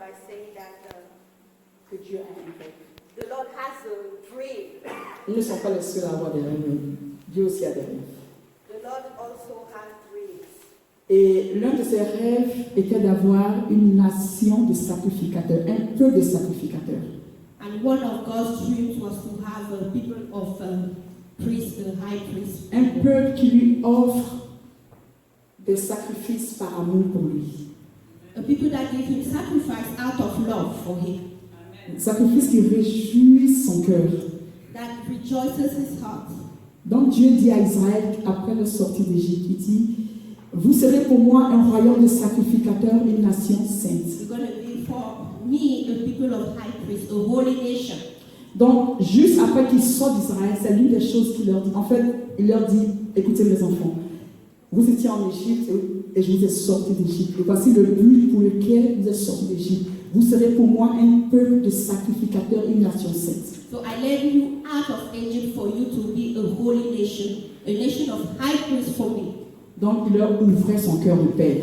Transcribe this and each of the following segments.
by saying that que Dieu a un rêve. the Lord has a dream. Ils ne sont pas les seuls à avoir des rêves. Dieu aussi a des rêves. The Lord also has dreams. Et l'un de ses rêves était d'avoir une nation de sacrificateurs, un peuple de sacrificateurs. And one of God's dreams was to have a people of priests, high priests. Un peuple qui lui offre des sacrifices par amour pour lui. A people that give him sacrifice out of love for him. Sacrifice qui réjouit son cœur. That rejoices his heart. Donc Dieu dit à Israël, après leur sortie d'Égypte, il dit, vous serez pour moi un royaume de sacrificateurs, une nation sainte. You're going to be for me a people of high priests, a holy nation. Donc, juste après qu'ils sortent d'Israël, c'est l'une des choses qu'il leur dit. En fait, il leur dit, écoutez mes enfants, vous étiez en Égypte et je vous ai sortis d'Égypte. Et voici le but pour lequel vous êtes sortis d'Égypte. Vous serez pour moi un peuple de sacrificateurs, une nation sainte. So I led you out of Egypt for you to be a holy nation of high priests for me. Donc, il leur ouvrait son cœur de père.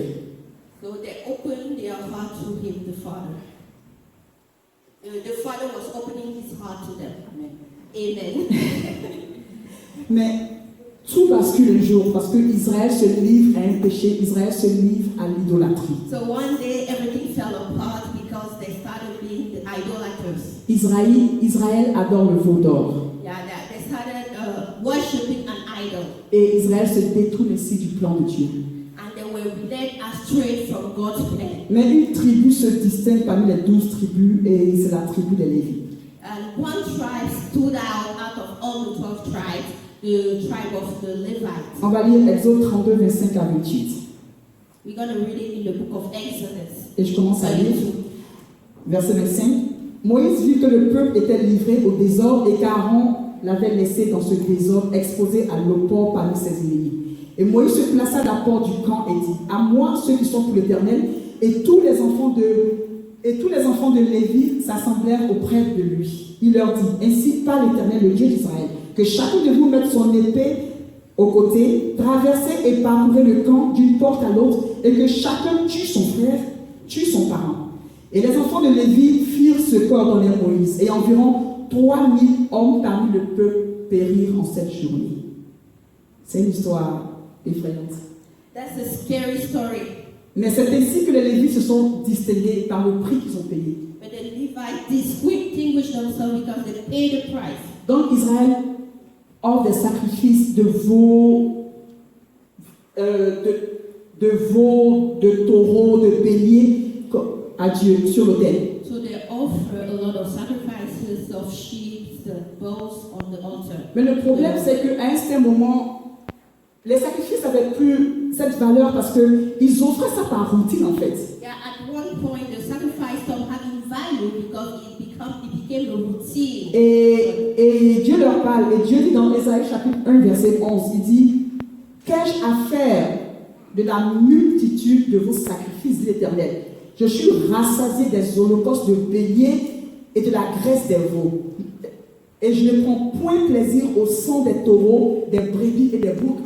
So they opened their heart to him, the Father. The Father was opening his heart to them. Amen. Mais tout bascule un jour parce que Israël se livre à un péché, Israël se livre à l'idolâtrie. So one day everything fell apart because they started being the idolaters. Israël adore le veau d'or. Yeah, they started worshipping an idol. Et Israël se détourne ainsi du plan de Dieu. And they were led astray from God's plan. Mais une tribu se distingue parmi les 12 tribus et c'est la tribu des Lévites. And one tribe stood out of all the 12 tribes, the tribe of the Levites. On va lire Exode 32, 25 à 28. We're going to read it in the book of Exodus. Et je commence à lire. Verset 25. Moïse vit que le peuple était livré au désordre et qu'Aaron l'avait laissé dans ce désordre, exposé à l'apport parmi ses ennemis. Et Moïse se plaça à la porte du camp et dit, à moi ceux qui sont pour l'Éternel, et tous les enfants de Lévi s'assemblèrent auprès de lui. Il leur dit, ainsi parle l'Éternel, le Dieu d'Israël, que chacun de vous mette son épée au côté, traversez et parcourez le camp d'une porte à l'autre, et que chacun tue son frère, tue son parent. Et les enfants de Lévi firent ce qu'ordonnait Moïse, et environ 3000 hommes parmi le peuple périrent en cette journée. C'est une histoire effrayante. That's a scary story. Mais c'est ainsi que les Lévites se sont distingués par le prix qu'ils ont payé. But the Levites distinguished themselves because they paid the price. Donc Israël offre des sacrifices de veaux, de taureaux, de béliers à Dieu sur l'autel. So they offer a lot of sacrifices of sheep, the bulls on the altar. Mais le problème, c'est qu'à un certain moment, les sacrifices n'avaient plus cette valeur parce qu'ils offraient ça par routine en fait. Yeah, at one point the sacrifice stopped having value because it became a routine. Et Dieu leur parle, et Dieu dit dans Ésaïe chapitre 1 verset 11, il dit, qu'ai-je à faire de la multitude de vos sacrifices, dit l'Éternel? Je suis rassasié des holocaustes de béliers et de la graisse des veaux. Et je ne prends point plaisir au sang des taureaux, des brebis et des boucs.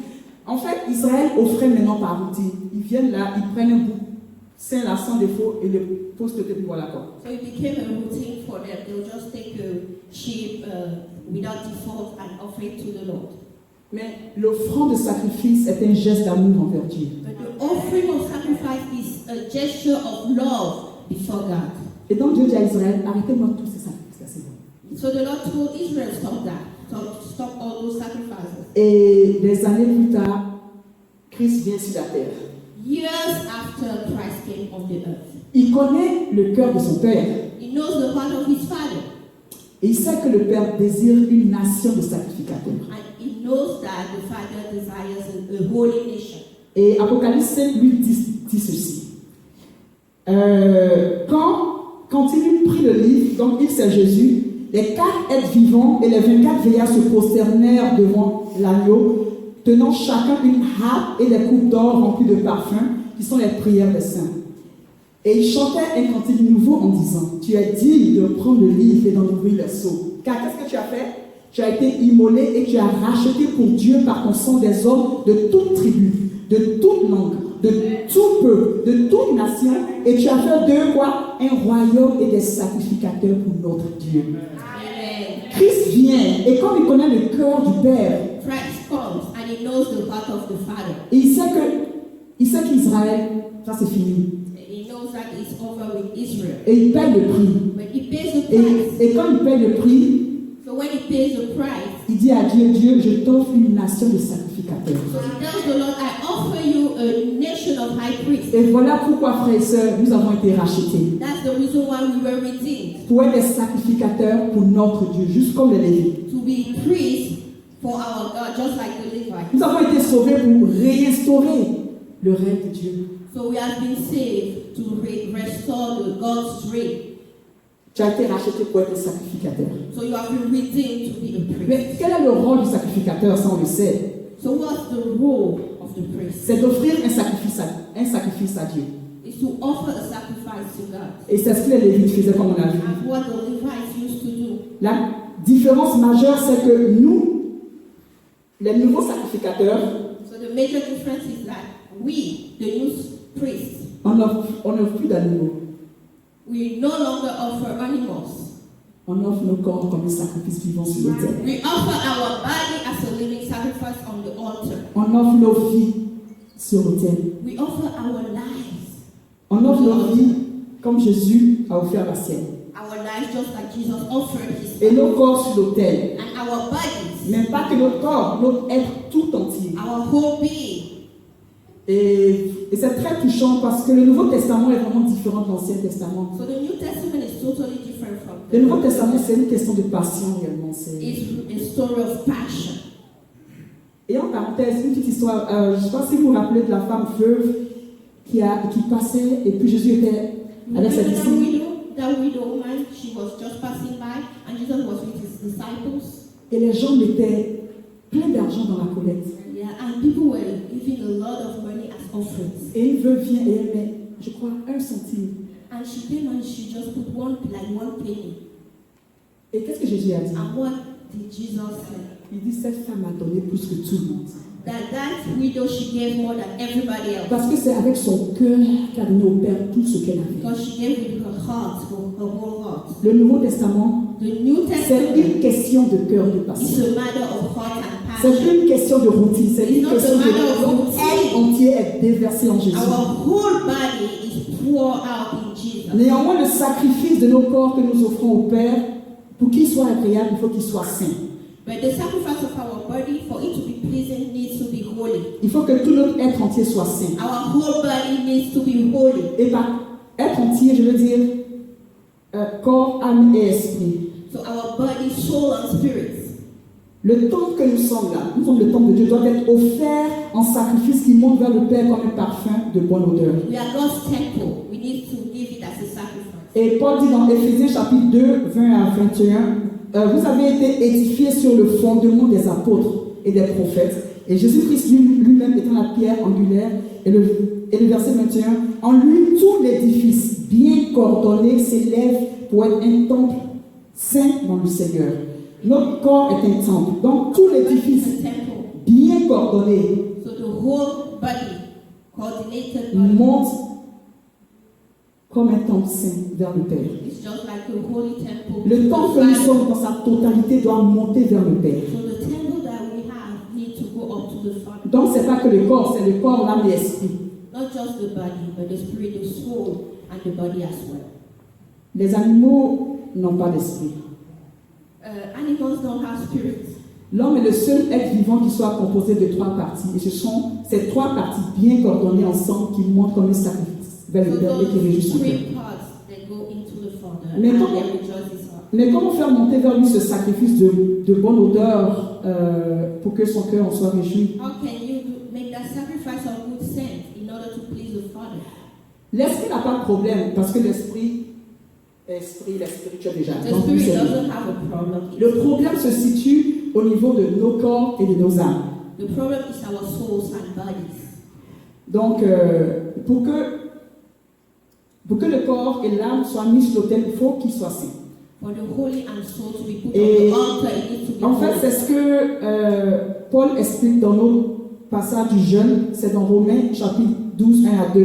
En fait, Israël offrait maintenant par routine. Ils viennent là, ils prennent un bouc saint là sans défaut et le posent de depuis voilà quoi. So it became a routine for them. They'll just take a sheep without default and offer it to the Lord. Mais l'offrande de sacrifice est un geste d'amour envers Dieu. But the offering of sacrifice is a gesture of love before God. Et donc Dieu dit à Israël, arrêtez-moi tous ces sacrifices, c'est bon. So the Lord told Israel, stop that. Stop all those sacrifices. Et des années plus tard, Christ vient sur la terre. Years after Christ came on the earth. Il connaît le cœur de son Père. He knows the heart of his Father. Et il sait que le Père désire une nation de sacrificateurs. And he knows that the Father desires a holy nation. Et Apocalypse 5 lui dit ceci. Quand il eut pris le livre, donc il c'est Jésus, les 4 êtres vivants et les 24 veillards se prosternèrent devant l'agneau, tenant chacun une harpe et des coupes d'or remplies de parfums, qui sont les prières des saints. Et il chantait un cantique nouveau en disant, tu es digne de prendre le livre et d'en ouvrir les sceaux. Car qu'est-ce que tu as fait? Tu as été immolé et tu as racheté pour Dieu par ton sang des hommes de toute tribu, de toute langue, de tout peuple, de toute nation, et tu as fait d'eux quoi? Un royaume et des sacrificateurs pour notre Dieu. Amen. Christ vient, et comme il connaît le cœur du Père, Christ comes and he knows the heart of the Father. et il sait qu'Israël, ça c'est fini. He knows that it's over with Israel. Et il paye le prix. But he pays the price. Et quand il paye le prix, So when he pays the price, il dit à Dieu, Dieu, je t'offre une nation de sacrificateurs. so he tells the Lord, I offer you a nation of high priests. Et voilà pourquoi, frères et sœurs, nous avons été rachetés. That's the reason why we were redeemed. Pour être des sacrificateurs pour notre Dieu, juste comme les Lévites. To be priests for our God, just like the Levites. Nous avons été sauvés pour réinstaurer le règne de Dieu. So we have been saved to restore the God's reign. Tu as été racheté pour être sacrificateur. So you have been redeemed to be a priest. Mais quel est le rôle du sacrificateur, ça on le sait? So what's the role of the priest? C'est d'offrir un sacrifice à Dieu. It's to offer a sacrifice to God. Et c'est ce que les Lévites faisaient, comme on a vu. And what the Levites used to do. La différence majeure, c'est que nous, les nouveaux sacrificateurs, So the major difference is that we, the new priests, on n'offre plus d'animaux. we no longer offer animals. On offre nos corps comme un sacrifice vivant sur l'autel. We offer our body as a living sacrifice on the altar. On offre nos vies sur l'autel. We offer our lives. On offre nos vies comme Jésus a offert la sienne. Our lives just like Jesus offered his Et nos corps sur l'autel. and our bodies, Mais pas que notre corps, notre être tout entier. our whole being. Et c'est très touchant parce que le Nouveau Testament est vraiment différent de l'Ancien Testament. So the New Testament is totally different from Le the Nouveau Testament, c'est une question de passion réellement. It's a story of passion. Et en parenthèse, une petite histoire. Je ne sais pas si vous vous rappelez de la femme veuve qui passait et puis Jésus était avec ses Remember disciples. that widow woman, she was just passing by and Jesus was with his disciples. Et les gens mettaient plein d'argent dans la collecte. Yeah, and people were giving a lot of money as offerings. Et une veuve vient et elle met, je crois, 1 centime. And she came and she just put one penny. Et qu'est-ce que Jésus a dit? And what did Jesus say? Il dit, cette femme a donné plus que tout le monde. That widow, she gave more than everybody else. Parce que c'est avec son cœur qu'elle a donné au Père tout ce qu'elle avait. Because she gave with her heart, her whole heart. Le Nouveau Testament, The New c'est Testament une question de cœur, de is passion. a matter of heart and C'est passion. une question de routine. C'est une It's not question a matter of de notre être entier est déversé en Jésus. Our whole body is poured out in Jesus. Néanmoins, le sacrifice de nos corps que nous offrons au Père, pour qu'il soit agréable, il faut qu'il soit saint. But the sacrifice of our body, for it to be pleasing, needs to be holy. Il faut que tout notre être entier soit saint. Our whole body needs to be holy. Et par être entier, je veux dire corps, âme et esprit. So our body, soul, and spirit. Le temple que nous sommes là, nous sommes le temple de Dieu, doit être offert en sacrifice qui monte vers le Père comme un parfum de bonne odeur. We are God's temple. We need to give it as a sacrifice. Et Paul dit dans Éphésiens chapitre 2, 20 à 21, vous avez été édifiés sur le fondement des apôtres et des prophètes. Et Jésus-Christ lui-même étant la pierre angulaire. Et le verset 21, en lui tout l'édifice bien coordonné s'élève pour être un temple saint dans le Seigneur. Notre corps est un temple. Donc tout l'édifice It's a temple. bien coordonné So the whole body, coordinated body, monte comme un temple saint vers le Père. is just like a holy temple. Le temple que nous sommes dans sa totalité doit monter vers le Père. So the temple that we have need to go up to the Father. Donc c'est pas que le corps, c'est le corps, l'âme et l'esprit. Not just the body, but the spirit, the soul, and the body as well. Les animaux n'ont pas d'esprit. Animals don't have spirits. L'homme est le seul être vivant qui soit composé de 3 parties. Et ce sont ces 3 parties bien coordonnées ensemble qui montent comme un sacrifice vers le So Père et qui réjouissent those le Père. 3 parts that go into the Father Mais and comment- they rejoice his heart. Mais comment faire monter vers lui ce sacrifice de bonne odeur pour que son cœur en soit réjoui? How can you make that sacrifice of good scent in order to please the Father? L'esprit n'a pas de problème parce que l'esprit est spirituel déjà. The Donc, spirit c'est- doesn't have a problem. Le problème se situe au niveau de nos corps et de nos âmes. The problem is our souls and bodies. Donc, pour que le corps et l'âme soient mis sur l'autel, il faut qu'ils soient saints. For the holy and soul to be put Et on the altar, it needs to be en fait, holy. c'est ce que Paul explique dans notre passage du jeûne, c'est dans Romains chapitre 12, 1 à 2.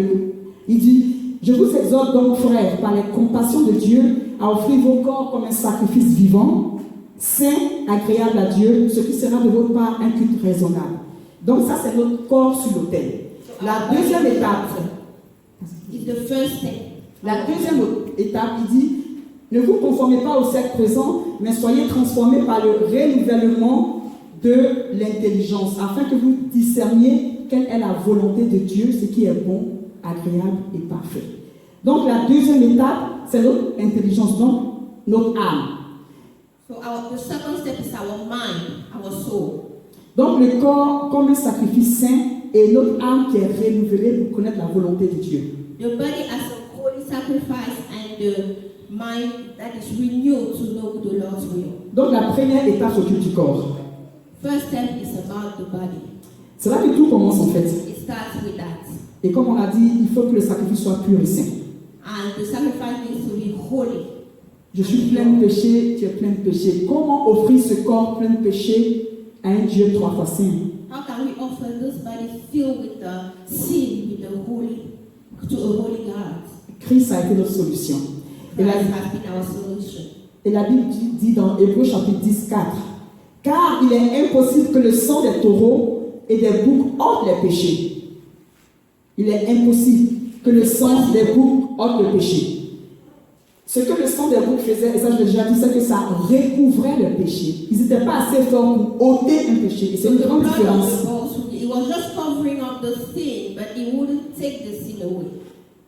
Il dit, je vous exhorte donc, frères, par les compassions de Dieu, à offrir vos corps comme un sacrifice vivant, saint, agréable à Dieu, ce qui sera de votre part un culte raisonnable. Donc ça, c'est notre corps sur l'autel. La deuxième étape, It's the first step. la deuxième étape, il dit, ne vous conformez pas au siècle présent, mais soyez transformés par le renouvellement de l'intelligence, afin que vous discerniez quelle est la volonté de Dieu, ce qui est bon, agréable et parfait. Donc la deuxième étape, c'est notre intelligence, donc notre âme. So the second step is our mind, our soul. Donc le corps comme un sacrifice saint et notre âme qui est renouvelée pour connaître la volonté de Dieu. The body as a holy sacrifice and the mind that is renewed to know the Lord's will. Donc la première étape s'occupe du corps. First step is about the body. C'est là que tout commence en fait. It starts with that. Et comme on a dit, il faut que le sacrifice soit pur et saint. And the sacrifice needs to be holy. Je suis plein de péché, tu es plein de péché. Comment offrir ce corps plein de péché à un Dieu 3 fois saint? How can we offer this body filled with the sin, with the holy, to a holy God? Christ a été notre solution. Et Christ la, has been our solution. et la Bible dit dans Hébreux chapitre 10, 4, car il est impossible que le sang des taureaux et des boucs ôte les péchés. Il est impossible que le sang des boucs ôte le péché. Ce que le sang des boucs faisait, et ça je l'ai déjà dit, c'est que ça recouvrait le péché. Ils n'étaient pas assez forts pour ôter un péché. Et c'est So une the grande blood of différence. the bulls, it was just covering up the sin, but it wouldn't take the sin away.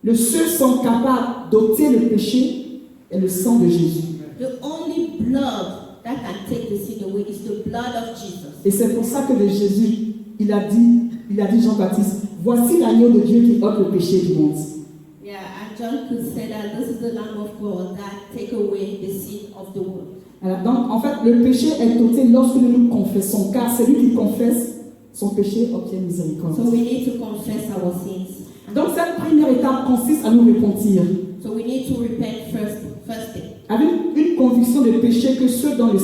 Le seul sang capable d'ôter le péché est le sang de Jésus. The only blood that can take the sin away is the blood of Jesus. Et c'est pour ça que de Jésus, il a dit Jean-Baptiste, voici l'agneau de Dieu qui ôte le péché du monde. Yeah, and John could say that this is the Lamb of God that take away the sin of the world. Alors, donc, en fait, le péché est ôté lorsque nous nous confessons, car celui qui confesse son péché obtient miséricorde. So we need to confess our sins. Donc, cette première étape consiste à nous repentir, So we need to repent first thing. avec une conviction de péché que seul dans le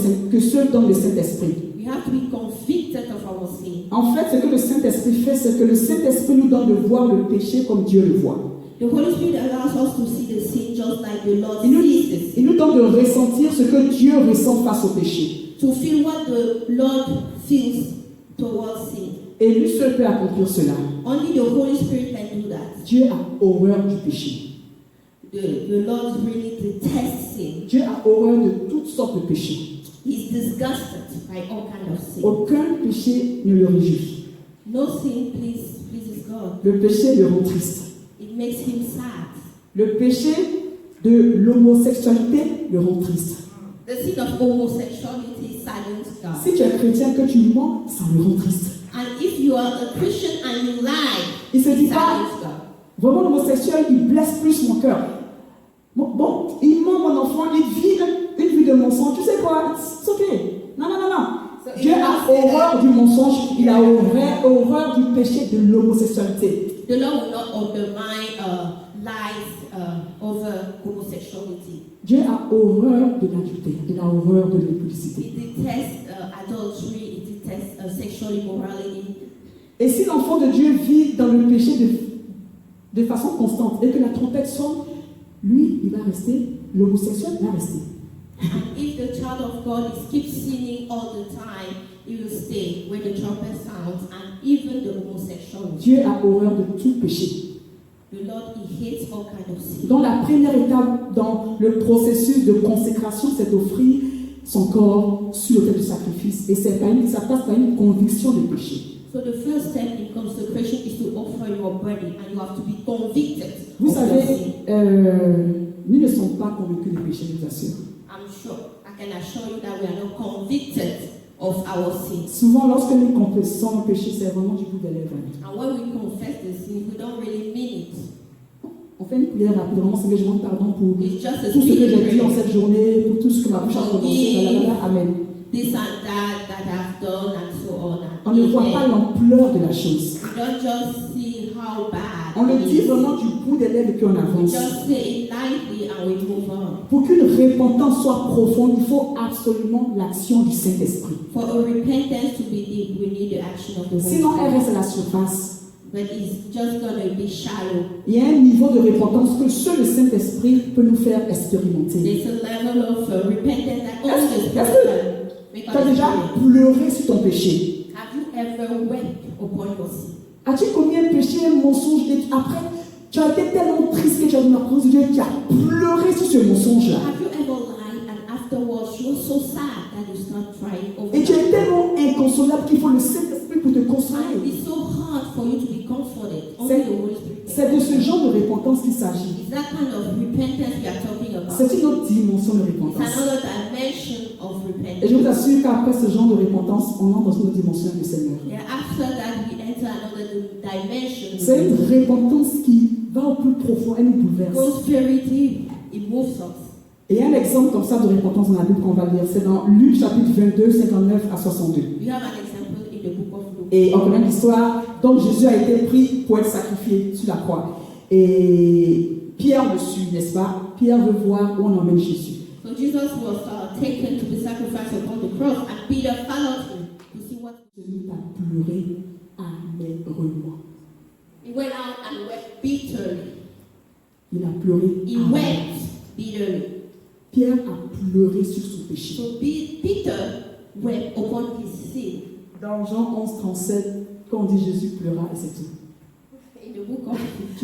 Saint-Esprit. We have to be convicted of our sin. En fait, ce que le Saint-Esprit fait, c'est que le Saint-Esprit nous donne de voir le péché comme Dieu le voit. The Holy Spirit allows us to see the sin just like the Lord Il nous, sees the sin. il nous donne de ressentir ce que Dieu ressent face au péché. To feel what the Lord feels towards sin. Et lui seul peut accomplir cela. Only the Holy Spirit can do that. Dieu a horreur du péché. The Lord really detests sin. Dieu a horreur de toutes sortes de péchés. He's disgusted by all kinds of sin. Aucun péché ne le réjouit. No sin pleases God. Le péché le rend triste. It makes him sad. Le péché de l'homosexualité le rend triste. The sin of homosexuality saddens God. Si tu es chrétien que tu mens, ça le rend triste. And if you are a Christian and you lie, Il se dit it pas, saddens God. vraiment l'homosexuel, il blesse plus mon cœur. Bon, il ment mon enfant, il vit une vie de mensonge. Tu sais quoi? C'est ok. Non. So Dieu it a means horreur du mensonge, il a horreur du péché de l'homosexualité. The Lord will not undermine lies over homosexuality. Dieu a horreur de l'adultère, il a horreur de l'impudicité. It detests adultery, it detests sexual immorality. Et si l'enfant de Dieu vit dans le péché de façon constante et que la trompette sonne, lui, il va rester, l'homosexuel va rester. And if the child of God keeps sinning all the time, he will stay when the trumpet sounds, and even the homosexual. Dieu a horreur de tout péché. The Lord, he hates all kinds of sin. Donc la première étape dans le processus de consécration, c'est d'offrir son corps sur l'autel du sacrifice. Et ça passe par une conviction de péché. So the first step in consecration is to offer your body, and you have to be convicted Vous of your savez, sin. nous ne sommes pas convaincus du péché, je vous assure. I'm sure, I can assure you that we are not convicted of our sins. Souvent, lorsque nous confessons le péché, c'est vraiment du bout des lèvres. And when we confess the sin, we don't really mean it. On fait une prière rapide, vraiment, Seigneur, je demande pardon pour It's just a tout ce que j'ai spirit dit en prayer. cette journée, pour tout ce que ma bouche a prononcé. Amen. This and that I've done and so on. And On ne voit pas amen. l'ampleur de la chose. We don't just see how bad On le it dit is. vraiment du bout des lèvres et puis on We avance. just say it lightly and we move on. Pour qu'une repentance soit profonde, il faut absolument l'action du Saint-Esprit. For a repentance to be deep, we need the action of the Holy Sinon, elle Spirit. reste à la surface. but it's just going to be shallow. Il y a un niveau de repentance que seul le Saint-Esprit peut nous faire expérimenter. There's a level of repentance that only the Est-ce Spirit que can make tu as us déjà experience. pleuré sur ton péché? Have you ever wept upon your sin? As-tu commis un péché, un mensonge et après tu as été tellement triste que tu as dans la présence de Dieu et tu as pleuré sur ce mensonge-là? Have you ever lied and afterwards you were so sad that you start crying over Et tu es that? tellement inconsolable qu'il faut le Saint-Esprit pour te And consoler. it's so hard for you to be comforted. Only C'est- the Holy Spirit can. C'est de ce genre de repentance qu'il s'agit. It's that kind of repentance we are talking about. C'est une autre dimension de It's repentance. another dimension of Et je vous repentance. assure qu'après ce genre de repentance, on entre dans une autre dimension du Seigneur. Yeah, after that we enter another dimension. C'est une repentance qui va au plus profond, elle nous It bouleverse. goes very deep. It moves us. Et il y a un exemple comme ça de repentance dans la Bible qu'on va lire. C'est dans Luc chapitre 22, 59 à 62. We have an example in the book of Luke. Et on connaît l'histoire. Donc Jésus a été pris pour être sacrifié sur la croix. Et Pierre le suit, n'est-ce pas? Pierre veut voir où on emmène Jésus. So Jesus was taken to be sacrificed upon the cross, and Peter followed him to see what. Jésus a pleuré amèrement. He went out and wept bitterly. Il a pleuré He amèrement. wept bitterly. Pierre a pleuré sur son péché. So Peter wept upon his sin. Dans Jean 11, 37, quand on dit Jésus pleura, et c'est tout. In the book of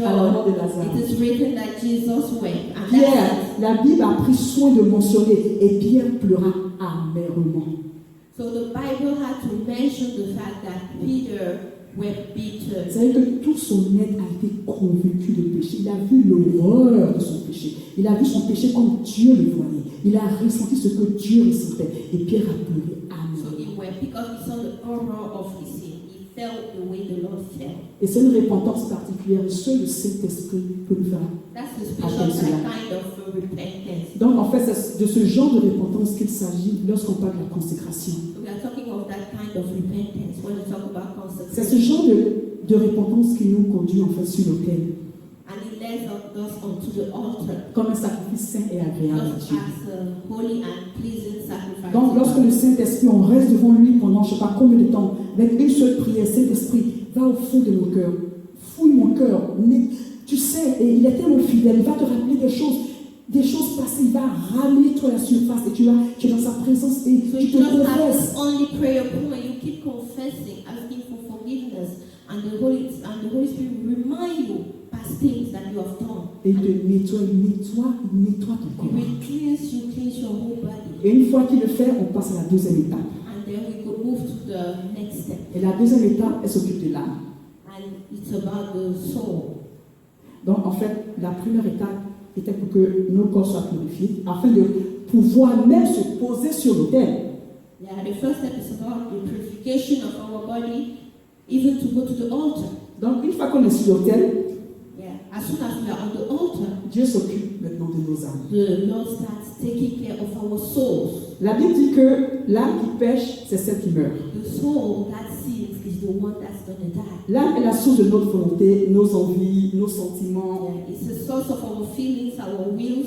À la mort John, de Lazare. it is written that Jesus wept, and Pierre, that's la Bible a pris soin de mentionner, et Pierre pleura amèrement. so the Bible had to mention the fact that Peter wept bitterly. C'est-à-dire que tout son être a été convaincu de péché. Il a vu l'horreur de son péché. Il a vu son péché comme Dieu le voyait. Il a ressenti ce que Dieu ressentait. Et Pierre a pleuré So amèrement. he wept because he saw the horror of his sin. He felt the way the Lord felt. Et c'est une repentance particulière. Seul le Saint-Esprit peut nous faire. That's the special kind of repentance. Donc, en fait, c'est de ce genre de repentance qu'il s'agit lorsqu'on parle de la consécration. So we are talking of that kind of repentance when we talk about C'est ce consecration. genre de repentance qui nous conduit en fait sur l'autel, And it leads us onto the altar comme un sacrifice saint et agréable à just Dieu. as a holy and pleasing sacrifice. Donc, lorsque le Saint-Esprit, on reste devant lui pendant je ne sais pas combien de temps, avec une seule prière, Saint-Esprit, va au fond de nos cœurs, fouille mon cœur, tu sais, et il est tellement fidèle, il va te rappeler des choses passées, il va ramener toi à la surface, et tu es dans sa présence, et So tu you te just have confesses. this only prayer point. You keep confessing, asking for forgiveness, and the Holy Spirit will remind you past things that you have done. Et il te nettoie ton He corps. will cleanse your whole body. Et une fois qu'il le fait, on passe à la deuxième étape. And then we could move to the next step. Et la deuxième étape, elle s'occupe de l'âme. And it's about the soul. Donc, en fait, la première étape était pour que nos corps soient purifiés, afin de pouvoir même se poser sur l'autel. Yeah, the first step is about the purification of our body, even to go to the altar. Donc, une fois qu'on est sur l'autel, Yeah, as soon as we are on the altar, Dieu s'occupe maintenant de nos âmes. the Lord starts taking care of our souls. La Bible dit que l'âme qui pêche, c'est celle qui meurt. The soul that sins is the one that's going to die. L'âme est la source de notre volonté, nos envies, nos sentiments, Yeah, it's the source of our feelings, our wills,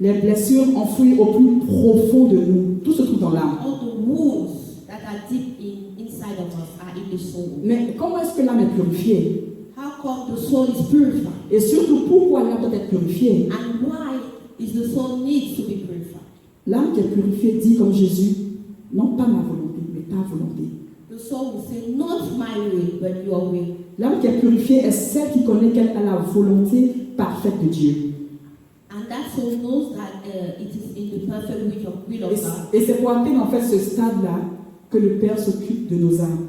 les blessures enfouies au plus profond de nous. Tout se trouve dans l'âme. all the wounds that are deep inside of us are in the soul. Mais comment est-ce que l'âme est purifiée? How come the soul is purified? Et surtout, pourquoi l'âme doit être purifiée? And why is the soul needs to be purified? L'âme qui est purifiée dit comme Jésus, non pas ma volonté, mais ta volonté. The soul will say, not my will, but your will. L'âme qui est purifiée est celle qui connaît qu'elle a la volonté parfaite de Dieu. And that soul knows that it is in the perfect will of God. Et c'est pour atteindre en fait ce stade-là que le Père s'occupe de nos âmes.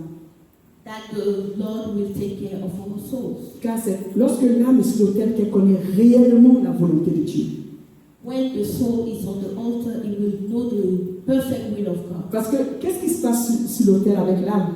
That the Lord will take care of our souls. Car c'est lorsque l'âme est sur l'autel qu'elle connaît réellement la volonté de Dieu. When the soul is on the altar, it will know the perfect will of God. Parce que qu'est-ce qui se passe sur l'autel avec l'âme?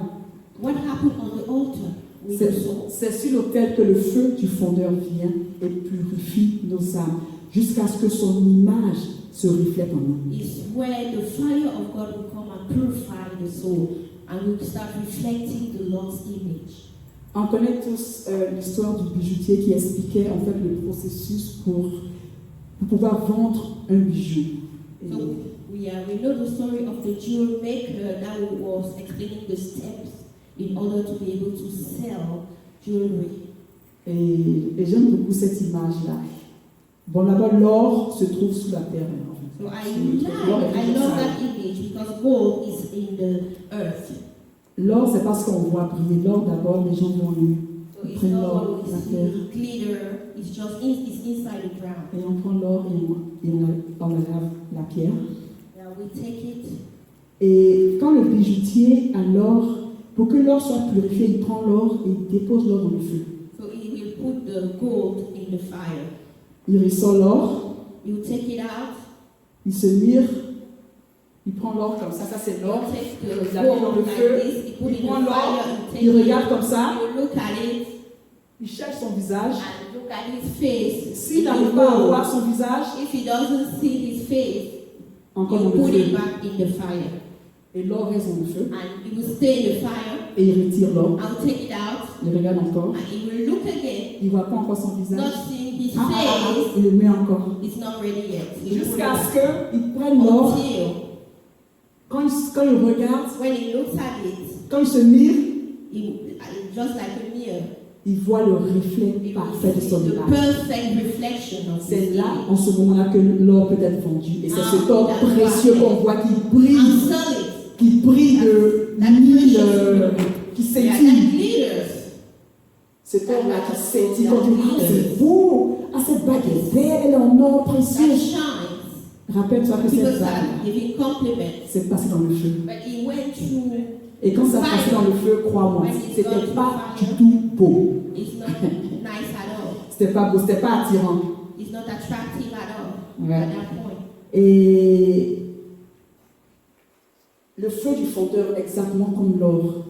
What happened on the altar with the soul? C'est sur l'autel que le feu du fondeur vient et purifie nos âmes jusqu'à ce que son image se reflète en nous. Is where the fire of God will come and purify the soul and will start reflecting the Lord's image. On connaît tous l'histoire du bijoutier qui expliquait en fait le processus pour pouvoir vendre un bijou. Et So we know the story of the jewel maker that was explaining the steps in order to be able to sell jewelry. Et j'aime beaucoup cette image-là. Bon, d'abord, l'or se trouve sous la terre. En fait. So I love that image because gold is in the earth. L'or, c'est parce qu'on voit briller. L'or, d'abord, les gens vont lui. So it's Prend not l'or, what we la see, terre. glitter, it's just it's inside the ground. Et on prend l'or et on lave la pierre. Now we take it, Et quand le bijoutier a l'or, pour que l'or soit purifié, il prend l'or et il dépose l'or dans le feu. so he will put the gold in the fire. Il ressort l'or, You take it out, il se mire, il prend l'or comme ça c'est you l'or. take Il the la met dans gold le like feu, this, you put il it in prend the l'or, fire, you take il it, regarde comme ça, you look at it, il cherche son visage. and look at his face. S'il If n'arrive you pas à go, voir son visage, if he doesn't see his face, encore you dans le put it feu. back in the fire. Et l'or reste dans le feu. And it will stay in the fire. Et il retire l'or. I'll take it out, Il regarde encore. and he will look again, Il ne voit pas encore son visage. not seeing his Ah, face. il le met encore. It's not ready yet. You put it Jusqu'à ce back. qu'il prenne l'or. Until Quand il regarde, when he looks at it, quand il se mire, just like a mirror, il voit le reflet it will parfait de see son the image. perfect reflection of C'est his là, image. en ce moment-là, que l'or peut être vendu. Et c'est Ah, cet or d'accord. précieux qu'on voit qui And brille, sell it. de That mille, precious qui Yeah, that scintille. glitters. Cet or-là qui scintille. On dit, ah, c'est beau. Ah, cette bague est belle, elle est en or That précieux. shines. Rappelle-toi que People cette start bague, giving compliments. c'est passé dans le feu. But he went through, Et quand ça passait dans le feu, crois-moi, c'était pas du tout beau. it's not nice at all. C'était pas beau, c'était pas attirant. It's not attractive at all Ouais. at that point. Et le feu du fondeur, exactement comme l'or,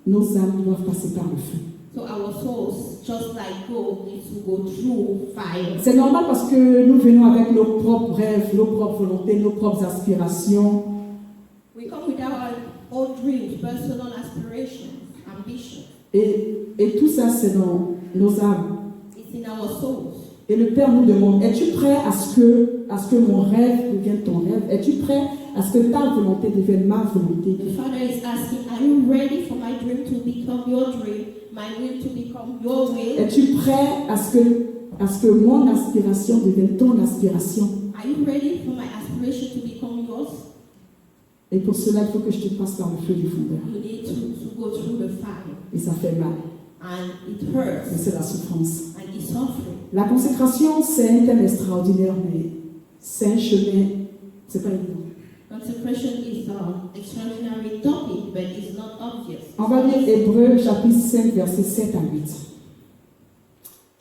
nos âmes doivent passer par le feu. So our souls, just like gold, need to go through fire. C'est normal parce que nous venons avec nos propres rêves, nos propres volontés, nos propres aspirations. We come with our own dreams, personal aspirations, ambitions. Et tout ça, c'est dans nos âmes. It's in our souls. Et le Père nous demande, es-tu prêt à ce que mon rêve devienne ton rêve? Es-tu prêt à ce que ta volonté devienne ma volonté? The Father is asking, are you ready for my dream to become your dream, my will to become your will? Es-tu prêt à ce que mon aspiration devienne ton aspiration? Are you ready for my aspiration to become yours? Et pour cela, il faut que je te passe par le feu du fondeur. You need to go through the fire. Et ça fait mal, And it mais hurts. c'est la souffrance. And it's suffering. La consécration, c'est un thème extraordinaire, mais c'est un chemin, c'est pas évident. Consecration is an extraordinary topic, but it's not obvious. On va lire Hébreux chapitre 5, versets 7 à 8.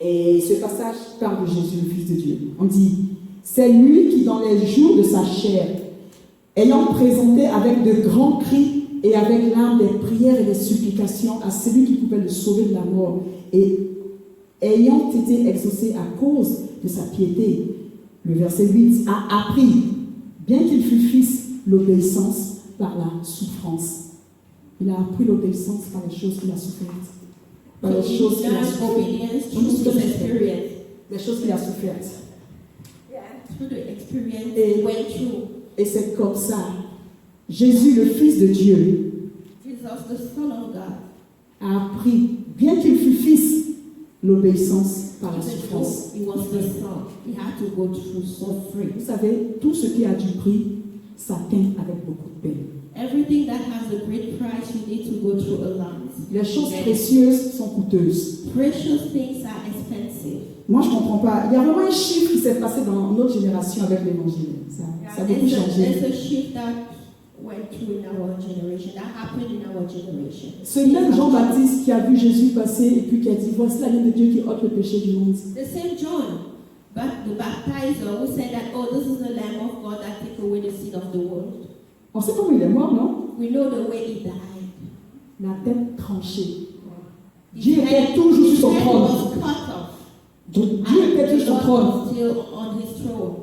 Et ce passage parle de Jésus, le Fils de Dieu. On dit, c'est lui qui, dans les jours de sa chair, ayant présenté avec de grands cris et avec larmes des prières et des supplications à celui qui pouvait le sauver de la mort, et ayant été exaucé à cause de sa piété, le verset 8, a appris, bien qu'il fût fils, l'obéissance par la souffrance. Il a appris l'obéissance par les choses qu'il a souffert. Par les choses qu'il a learned souffert. obedience through the experience. Les choses qu'il a souffert. Yeah. Through the experience Et- he went through. Et c'est comme ça. Jésus, le Fils de Dieu, Jesus, the Son of God, a appris, bien qu'il fût fils, l'obéissance par la even souffrance. though he was the Son, he had to go through suffering. Vous savez, tout ce qui a du prix s'atteint avec beaucoup de peine. Everything that has a great price, you need to go through a lot. Les choses précieuses sont coûteuses. Precious things are expensive. Moi, je ne comprends pas. Il y a vraiment un chiffre qui s'est passé dans notre génération avec l'évangile. Ça a beaucoup changé. There's a shift that went through in our generation, that happened in our generation. Ce même Jean-Baptiste qui a vu Jésus passer et puis qui a dit, voici l'agneau de Dieu qui ôte le péché du monde. The same John, but the baptizer who said that, oh, this is the Lamb of God that take away the sin of the world. On sait comment il est mort, non? We know the way he died. La tête tranchée. His Dieu était head- toujours sur his son head trône. was cut off. Dieu And était the sur son Lord trône. was still on his throne.